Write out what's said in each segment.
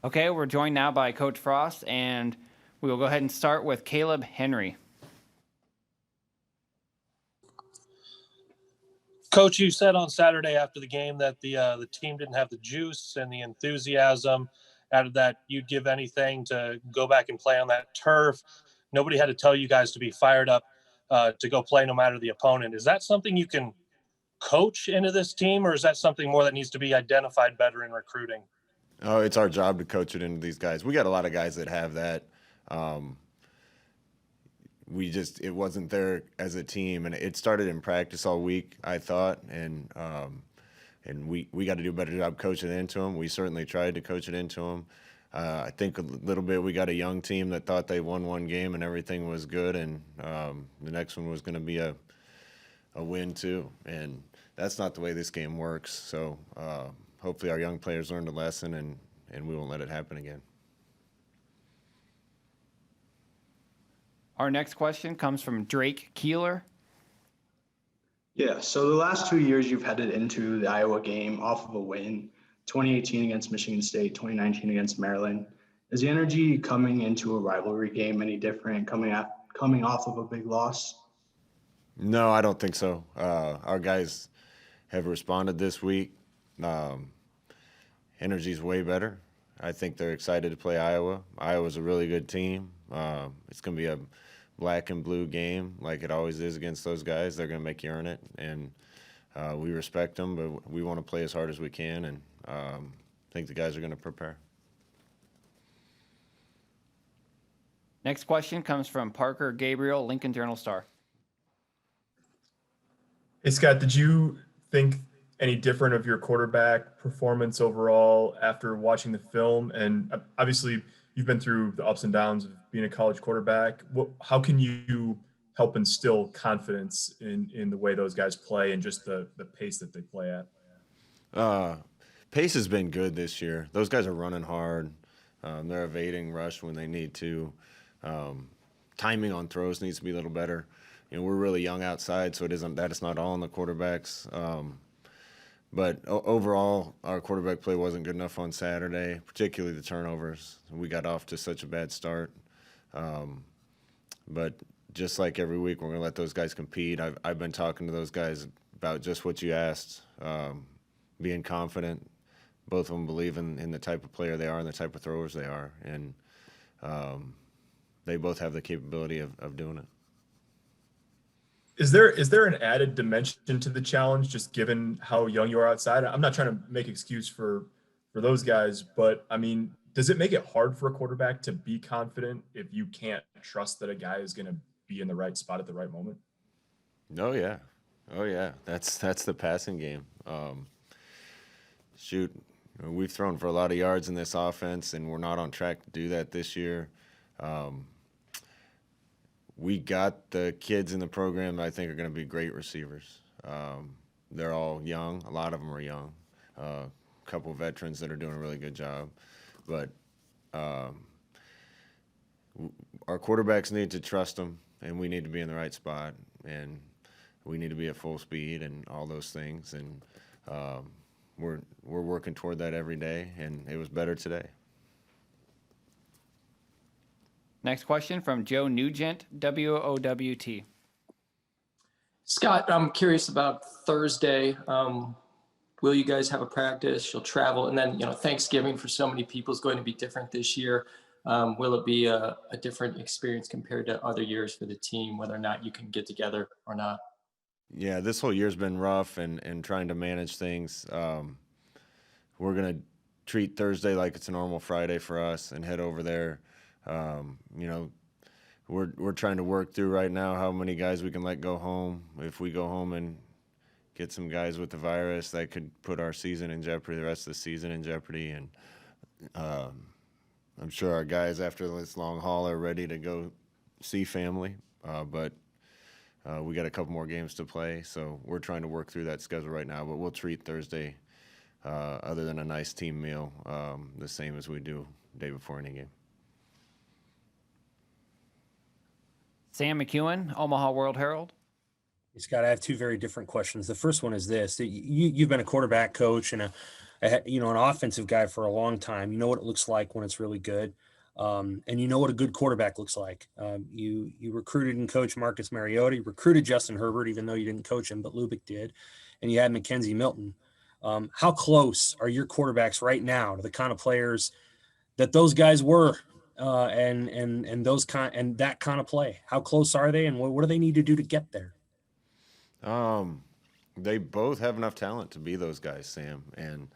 Okay, we're joined now by Coach Frost, and we will go ahead and start with Caleb Henry. Coach, you said on Saturday after the game that the team didn't have the juice and the enthusiasm. Out of that, you'd give anything to go back and play on that turf. Nobody had to tell you guys to be fired up to go play no matter the opponent. Is that something you can coach into this team, or is that something more that needs to be identified better in recruiting? Oh, it's our job to coach it into these guys. We got a lot of guys that have that. It wasn't there as a team, and it started in practice all week, I thought, and we got to do a better job coaching it into them. We certainly tried to coach it into them. I think a little bit we got a young team that thought they won one game and everything was good, and the next one was going to be a win too, and that's not the way this game works. So hopefully our young players learned a lesson, and we won't let it happen again. Our next question comes from Drake Keeler. Yeah, so the last 2 years you've headed into the Iowa game off of a win, 2018 against Michigan State, 2019 against Maryland. Is the energy coming into a rivalry game any different coming off of a big loss? No, I don't think so. Our guys have responded this week. Energy's way better. I think they're excited to play Iowa. Iowa's a really good team. It's going to be a black and blue game like it always is against those guys. They're going to make you earn it, and we respect them, but we want to play as hard as we can, and I think the guys are going to prepare. Next question comes from Parker Gabriel, Lincoln Journal-Star. Hey, Scott, did you think any different of your quarterback performance overall after watching the film? And obviously, you've been through the ups and downs of being a college quarterback. How can you help instill confidence in the way those guys play and just the pace that they play at? Pace has been good this year. Those guys are running hard. They're evading rush when they need to. Timing on throws needs to be a little better. You know, we're really young outside, so it's not all on the quarterbacks. But overall, our quarterback play wasn't good enough on Saturday, particularly the turnovers. We got off to such a bad start. But just like every week, we're going to let those guys compete. I've been talking to those guys about just what you asked, being confident. Both of them believe in the type of player they are and the type of throwers they are. And they both have the capability of doing it. Is there an added dimension to the challenge, just given how young you are outside? I'm not trying to make excuse for those guys, but I mean, does it make it hard for a quarterback to be confident if you can't trust that a guy is going to be in the right spot at the right moment? Oh yeah. That's the passing game. We've thrown for a lot of yards in this offense, and we're not on track to do that this year. We got the kids in the program that I think are going to be great receivers. They're all young. A lot of them are young. A couple of veterans that are doing a really good job. But our quarterbacks need to trust them, and we need to be in the right spot, and we need to be at full speed and all those things. And we're working toward that every day, and it was better today. Next question from Joe Nugent, WOWT. Scott, I'm curious about Thursday. Will you guys have a practice? You'll travel, and then Thanksgiving for so many people is going to be different this year. Will it be a different experience compared to other years for the team, whether or not you can get together or not? Yeah, this whole year's been rough and trying to manage things. We're going to treat Thursday like it's a normal Friday for us and head over there. We're trying to work through right now how many guys we can let go home. If we go home and get some guys with the virus, that could put our season in jeopardy, the rest of the season in jeopardy. And I'm sure our guys after this long haul are ready to go see family, but we got a couple more games to play, so we're trying to work through that schedule right now. But we'll treat Thursday, other than a nice team meal, the same as we do the day before any game. Sam McEwen, Omaha World Herald. Scott, I have two very different questions. The first one is this. You've been a quarterback coach and an offensive guy for a long time. You know what it looks like when it's really good. And you know what a good quarterback looks like. You recruited and coached Marcus Mariota, you recruited Justin Herbert, even though you didn't coach him, but Lubick did. And you had Mackenzie Milton. How close are your quarterbacks right now to the kind of players that those guys were, and that kind of play? How close are they, and what do they need to do to get there? They both have enough talent to be those guys, Sam, and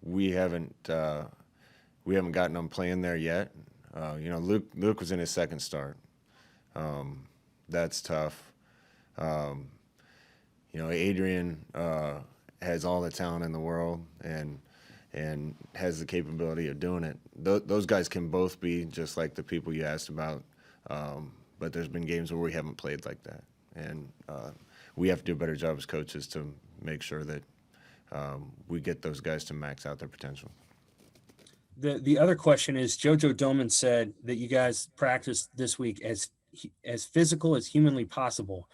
we haven't gotten them playing there yet. Luke was in his second start. That's tough. Adrian has all the talent in the world and has the capability of doing it. Those guys can both be just like the people you asked about, but there's been games where we haven't played like that, and we have to do a better job as coaches to make sure that we get those guys to max out their potential. The other question is, JoJo Doman said that you guys practiced this week as physical as humanly possible.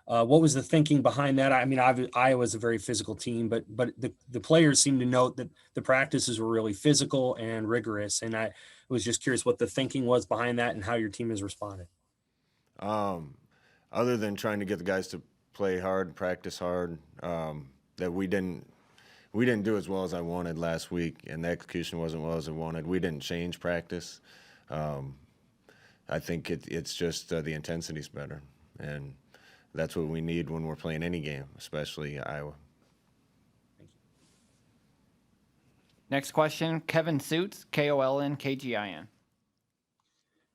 What was the thinking behind that? I mean, Iowa's a very physical team, but the players seem to note that the practices were really physical and rigorous. And I was just curious what the thinking was behind that and how your team has responded. Other than trying to get the guys to play hard, practice hard, that we didn't do as well as I wanted last week, and the execution wasn't well as I wanted. We didn't change practice. I think it's just the intensity's better, and that's what we need when we're playing any game, especially Iowa. Thank you. Next question, Kevin Suits, KOLN, KGIN.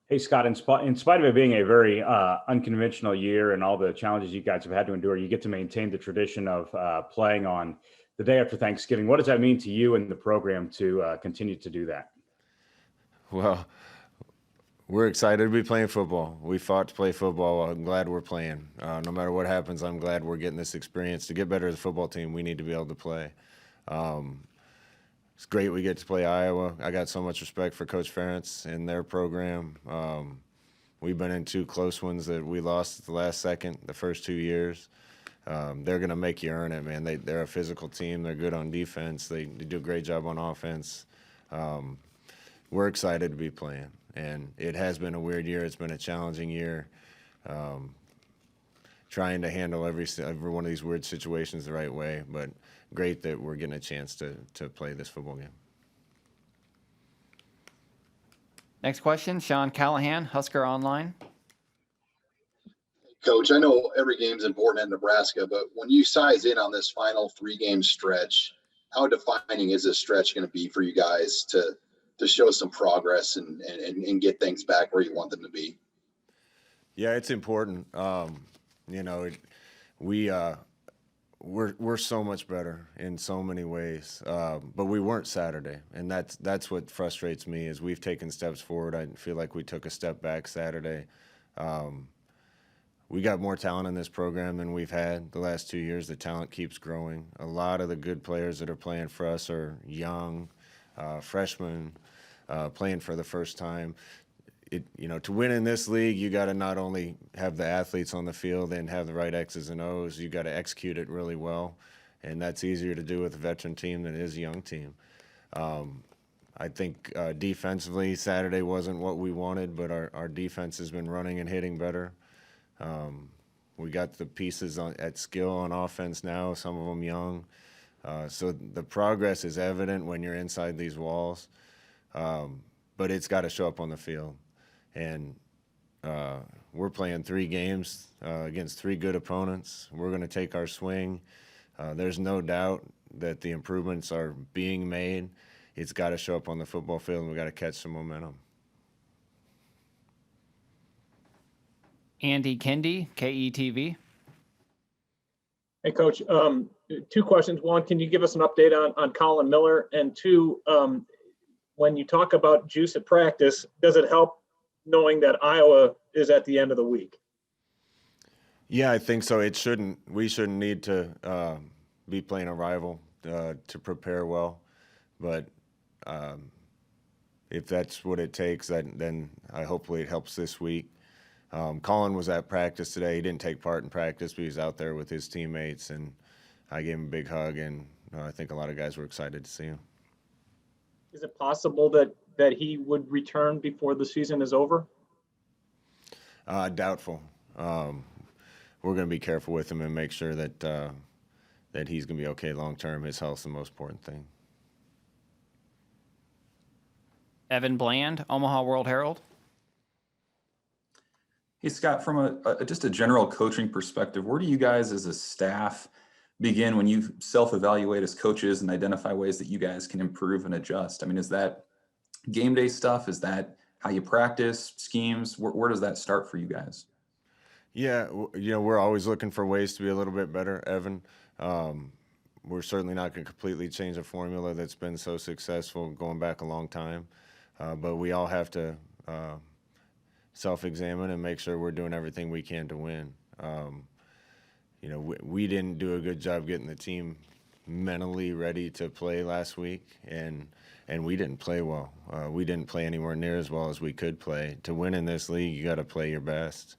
Hey, Scott, in spite of it being a very unconventional year and all the challenges you guys have had to endure, you get to maintain the tradition of playing on the day after Thanksgiving. What does that mean to you and the program to continue to do that? Well, we're excited to be playing football. We fought to play football. I'm glad we're playing. No matter what happens, I'm glad we're getting this experience. To get better as a football team, we need to be able to play. It's great we get to play Iowa. I got so much respect for Coach Ferentz and their program. We've been in 2 close ones that we lost at the last second the first 2 years. They're going to make you earn it, man. They're a physical team. They're good on defense. They do a great job on offense. We're excited to be playing. And it has been a weird year. It's been a challenging year. Trying to handle every one of these weird situations the right way, but great that we're getting a chance to play this football game. Next question, Sean Callahan, Husker Online. Coach, I know every game's important at Nebraska, but when you size in on this final 3-game stretch, how defining is this stretch going to be for you guys to show some progress and get things back where you want them to be? Yeah, it's important. We're so much better in so many ways, but we weren't Saturday, and that's what frustrates me. Is we've taken steps forward. I feel like we took a step back Saturday. We got more talent in this program than we've had the last 2 years. The talent keeps growing. A lot of the good players that are playing for us are young, freshmen, playing for the first time. To win in this league, you got to not only have the athletes on the field and have the right X's and O's, you got to execute it really well, and that's easier to do with a veteran team than it is a young team. I think defensively, Saturday wasn't what we wanted, but our defense has been running and hitting better. We got the pieces at skill on offense now, some of them young. So the progress is evident when you're inside these walls, but it's got to show up on the field. And we're playing 3 games against 3 good opponents. We're going to take our swing. There's no doubt that the improvements are being made. It's got to show up on the football field, and we got to catch some momentum. Andy Kendi, KETV. Hey, Coach. 2 questions. 1, can you give us an update on Colin Miller? And 2, when you talk about juice at practice, does it help knowing that Iowa is at the end of the week? Yeah, I think so. We shouldn't need to be playing a rival to prepare well. But if that's what it takes, then hopefully it helps this week. Colin was at practice today. He didn't take part in practice, but he was out there with his teammates, and I gave him a big hug, and I think a lot of guys were excited to see him. Is it possible that he would return before the season is over? Doubtful. We're going to be careful with him and make sure that that he's going to be okay long term. His health's the most important thing. Evan Bland, Omaha World Herald. Hey, Scott, from just a general coaching perspective, where do you guys as a staff begin when you self-evaluate as coaches and identify ways that you guys can improve and adjust? I mean, is that game day stuff? Is that how you practice, schemes? Where does that start for you guys? Yeah, we're always looking for ways to be a little bit better, Evan. We're certainly not going to completely change a formula that's been so successful going back a long time, but we all have to self-examine and make sure we're doing everything we can to win. We didn't do a good job getting the team mentally ready to play last week, and we didn't play well. We didn't play anywhere near as well as we could play. To win in this league, you got to play your best.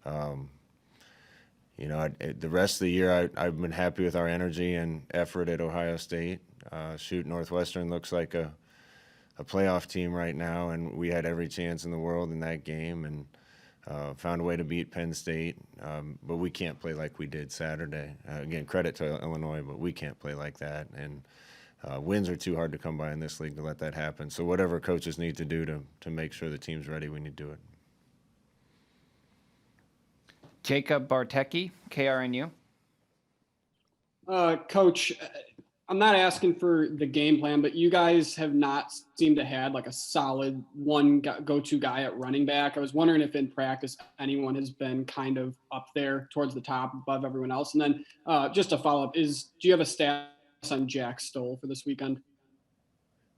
The rest of the year, I've been happy with our energy and effort at Ohio State. Northwestern looks like a playoff team right now, and we had every chance in the world in that game and found a way to beat Penn State. But we can't play like we did Saturday. Again, credit to Illinois, but we can't play like that. And wins are too hard to come by in this league to let that happen. So whatever coaches need to do to make sure the team's ready, we need to do it. Jacob Bartecki, KRNU. Coach, I'm not asking for the game plan, but you guys have not seemed to have like a solid one go-to guy at running back. I was wondering if in practice anyone has been kind of up there towards the top above everyone else. And then just a follow-up do you have a status on Jack Stoll for this weekend?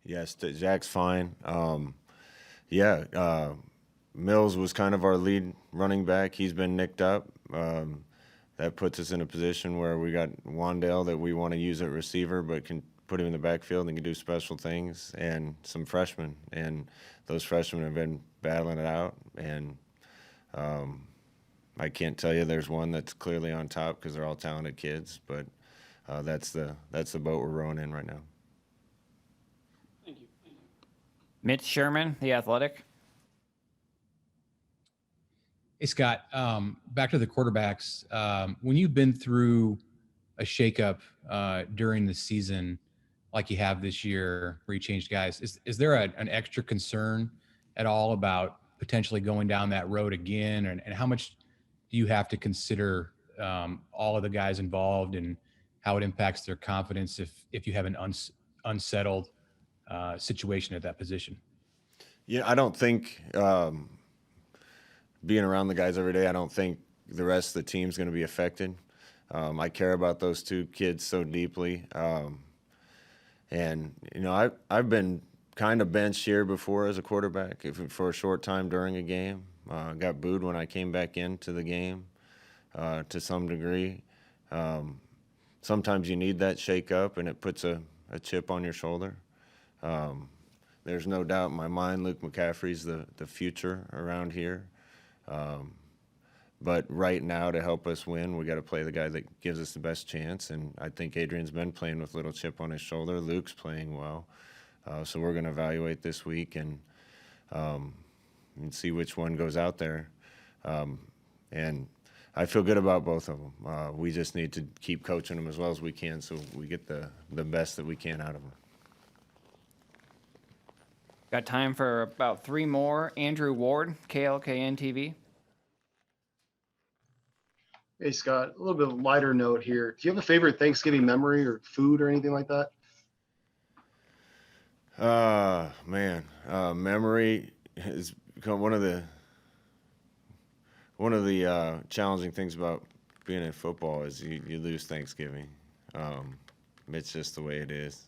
Yes, Jack's fine. Mills was kind of our lead running back. He's been nicked up. That puts us in a position where we got Wandale that we want to use at receiver, but can put him in the backfield and can do special things, and some freshmen. And those freshmen have been battling it out. And I can't tell you there's one that's clearly on top because they're all talented kids, but that's the boat we're rowing in right now. Thank you. Mitch Sherman, The Athletic. Hey, Scott, back to the quarterbacks. When you've been through a shakeup during the season like you have this year where you changed guys, is there an extra concern at all about potentially going down that road again? And how much do you have to consider all of the guys involved and how it impacts their confidence if you have an unsettled situation at that position? Yeah, I don't think being around the guys every day, I don't think the rest of the team's going to be affected. I care about those two kids so deeply. And I've been kind of benched here before as a quarterback for a short time during a game. Got booed when I came back into the game to some degree. Sometimes you need that shake up, and it puts a chip on your shoulder. There's no doubt in my mind Luke McCaffrey's the future around here. But right now, to help us win, we got to play the guy that gives us the best chance. And I think Adrian's been playing with a little chip on his shoulder. Luke's playing well. So we're going to evaluate this week and see which one goes out there. And I feel good about both of them. We just need to keep coaching them as well as we can so we get the best that we can out of them. Got time for about three more. Andrew Ward, KLKN TV. Hey, Scott, a little bit of a lighter note here. Do you have a favorite Thanksgiving memory or food or anything like that? Memory has become one of the challenging things about being in football is you lose Thanksgiving. It's just the way it is.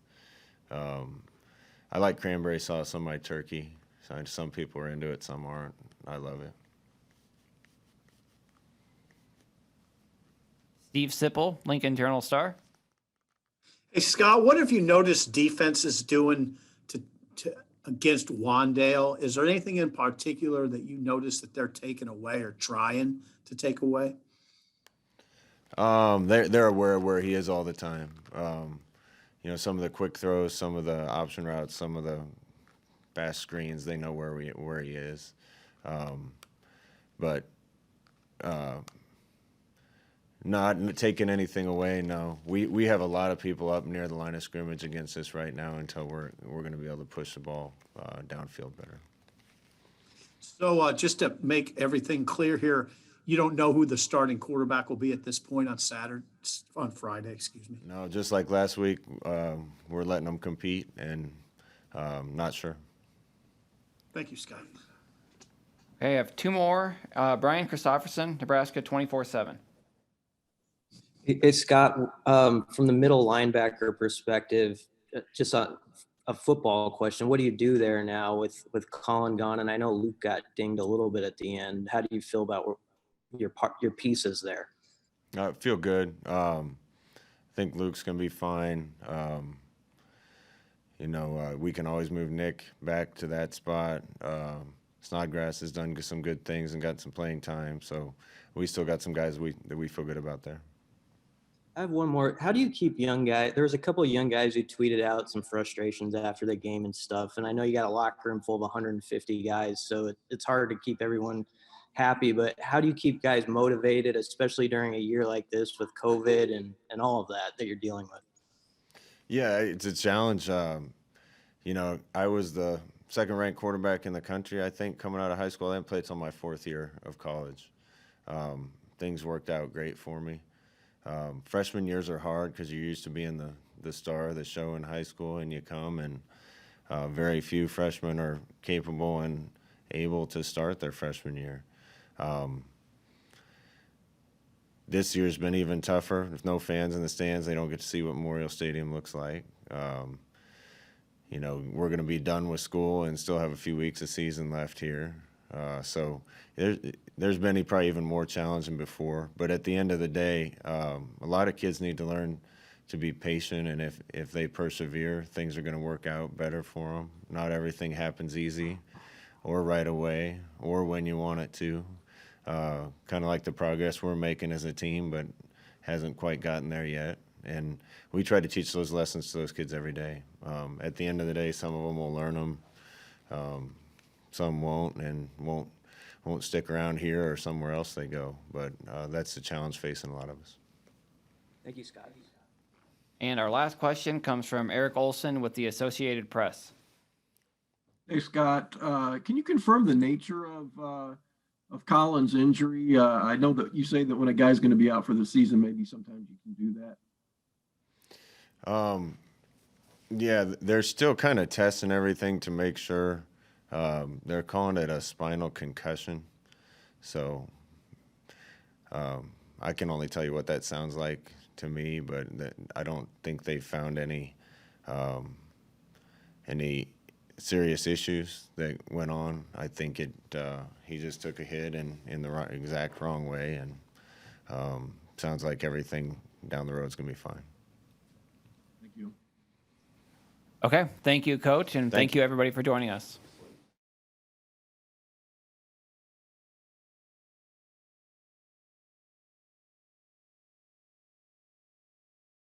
I like cranberry sauce on my turkey. Some people are into it, some aren't. I love it. Steve Sipple, Lincoln Journal-Star. Hey, Scott, what have you noticed defenses doing to against Wandale? Is there anything in particular that you notice that they're taking away or trying to take away? They're aware of where he is all the time. some of the quick throws, some of the option routes, some of the fast screens, they know where he is. But not taking anything away, no. We have a lot of people up near the line of scrimmage against us right now until we're going to be able to push the ball downfield better. So just to make everything clear here, you don't know who the starting quarterback will be at this point on Friday, excuse me. No, just like last week, we're letting them compete, and not sure. Thank you, Scott. Okay, I have two more. Brian Christopherson, Nebraska 24/7. Hey, Scott, from the middle linebacker perspective, just a football question. What do you do there now with Colin gone? And I know Luke got dinged a little bit at the end. How do you feel about your pieces there? I feel good. I think Luke's going to be fine. We can always move Nick back to that spot. Snodgrass has done some good things and got some playing time. So we still got some guys that we feel good about there. I have one more. How do you keep young guys? There was a couple of young guys who tweeted out some frustrations after the game and stuff. And I know you got a locker room full of 150 guys, so it's hard to keep everyone happy. But how do you keep guys motivated, especially during a year like this with COVID and all of that you're dealing with? Yeah, it's a challenge. I was the second-ranked quarterback in the country, I think, coming out of high school. I didn't play till my fourth year of college. Things worked out great for me. Freshman years are hard because you're used to being the star of the show in high school, and you come, and very few freshmen are capable and able to start their freshman year. This year's been even tougher. With no fans in the stands, they don't get to see what Memorial Stadium looks like. We're going to be done with school and still have a few weeks of season left here. So there's been probably even more challenging before. But at the end of the day, a lot of kids need to learn to be patient, and if they persevere, things are going to work out better for them. Not everything happens easy or right away or when you want it to. Kind of like the progress we're making as a team, but hasn't quite gotten there yet. And we try to teach those lessons to those kids every day. At the end of the day, some of them will learn them. Some won't and won't stick around here or somewhere else they go. But that's the challenge facing a lot of us. Thank you, Scott. And our last question comes from Eric Olson with the Associated Press. Hey, Scott, can you confirm the nature of Colin's injury? I know that you say that when a guy's going to be out for the season, maybe sometimes you can do that. Yeah, they're still kind of testing everything to make sure. They're calling it a spinal concussion. So I can only tell you what that sounds like to me, but I don't think they found any serious issues that went on. I think he just took a hit in the exact wrong way, and sounds like everything down the road is going to be fine. Thank you. Okay, thank you, Coach, and thank you everybody for joining us.